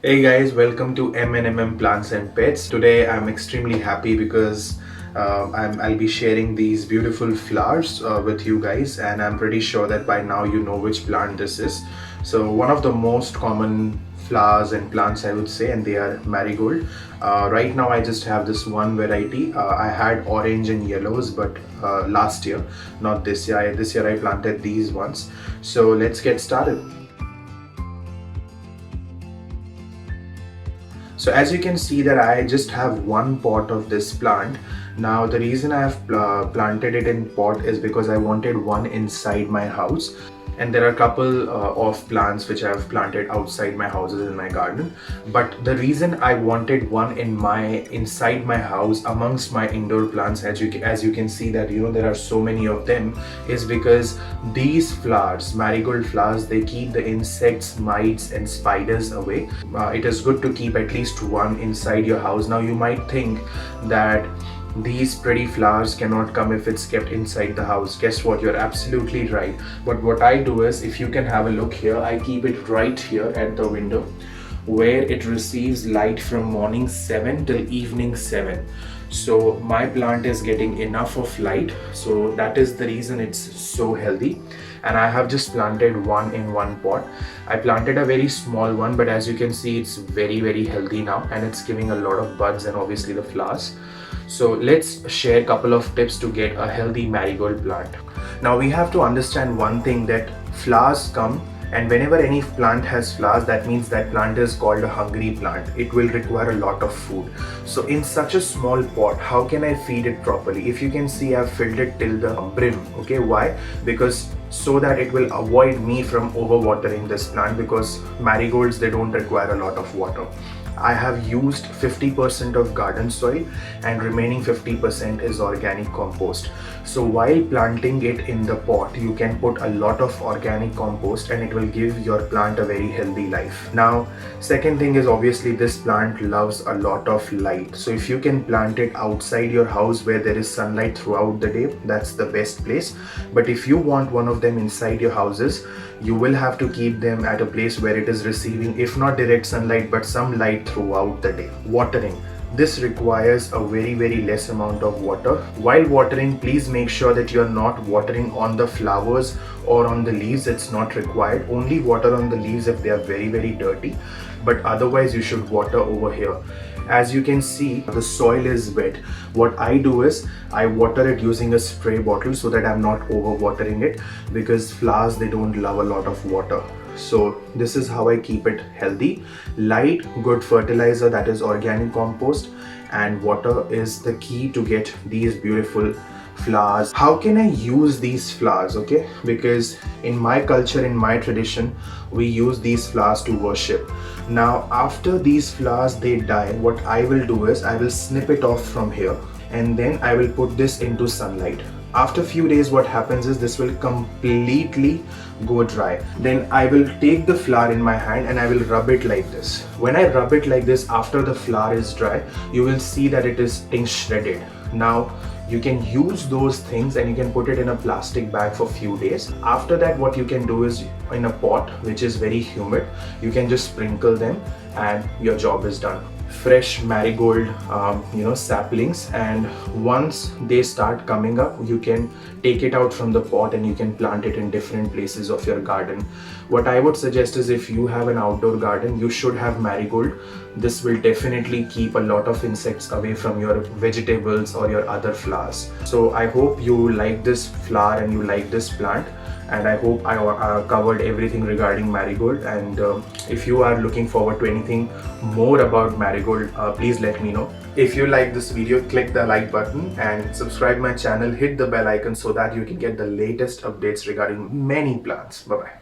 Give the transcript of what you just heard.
Hey guys, welcome to M&M Plants and Pets. Today I'm extremely happy because I'll be sharing these beautiful flowers with you guys, and I'm pretty sure that by now you know which plant this is. So one of the most common flowers and plants, I would say, and they are marigold. Right now I just have this one variety. I had orange and yellows, but last year, not this year. This year I planted these ones. So let's get started. So as you can see that I just have one pot of this plant. Now the reason I have planted it in pot is because I wanted one inside my house, and there are a couple of plants which I have planted outside my houses in my garden. But the reason I wanted one inside my house amongst my indoor plants, as you can see that there are so many of them, is because these flowers, marigold flowers, they keep the insects, mites and spiders away. It is good to keep at least one inside your house. Now you might think that these pretty flowers cannot come if it's kept inside the house. Guess what? You're absolutely right. But what I do is, if you can have a look here, I keep it right here at the window where it receives light from morning 7 till evening 7. So my plant is getting enough of light, so that is the reason it's so healthy. And I have just planted one in one pot. I planted a very small one, but as you can see, it's very healthy now, and it's giving a lot of buds and obviously the flowers. So let's share a couple of tips to get a healthy marigold plant. Now we have to understand one thing, that flowers come, and whenever any plant has flowers, that means that plant is called a hungry plant. It will require a lot of food. So in such a small pot, how can I feed it properly? If you can see, I've filled it till the brim. Okay, why? Because so that it will avoid me from overwatering this plant, because marigolds, they don't require a lot of water. I have used 50% of garden soil and remaining 50% is organic compost. So while planting it in the pot, you can put a lot of organic compost and it will give your plant a very healthy life. Now, second thing is, obviously this plant loves a lot of light. So if you can plant it outside your house where there is sunlight throughout the day, that's the best place. But if you want one of them inside your houses, you will have to keep them at a place where it is receiving, if not direct sunlight, but some light throughout the day. Watering. This requires a very less amount of water. While watering, please make sure that you are not watering on the flowers or on the leaves. It's not required. Only water on the leaves if they are very dirty, but otherwise you should water over here. As you can see, the soil is wet. What I do is, I water it using a spray bottle so that I'm not over watering it, because flowers, they don't love a lot of water. So this is how I keep it healthy. Light, good fertilizer, that is organic compost, and water is the key to get these beautiful flowers. How can I use these flowers? Okay, because in my culture, in my tradition, we use these flowers to worship. Now after these flowers, they die, what I will do is, I will snip it off from here, and then I will put this into sunlight. After few days, what happens is, this will completely go dry. Then I will take the flower in my hand and I will rub it like this. When I rub it like this, after the flower is dry, you will see that it is getting shredded. Now you can use those things and you can put it in a plastic bag for few days. After that, what you can do is, in a pot which is very humid, you can just sprinkle them and your job is done. Fresh marigold saplings, and once they start coming up, you can take it out from the pot and you can plant it in different places of your garden. What I would suggest is, if you have an outdoor garden, you should have marigold. This will definitely keep a lot of insects away from your vegetables or your other flowers. So I hope you like this flower and you like this plant, and I hope I covered everything regarding marigold. And if you are looking forward to anything more about marigold, please let me know. If you like this video, click the like button and subscribe my channel, hit the bell icon so that you can get the latest updates regarding many plants. Bye bye.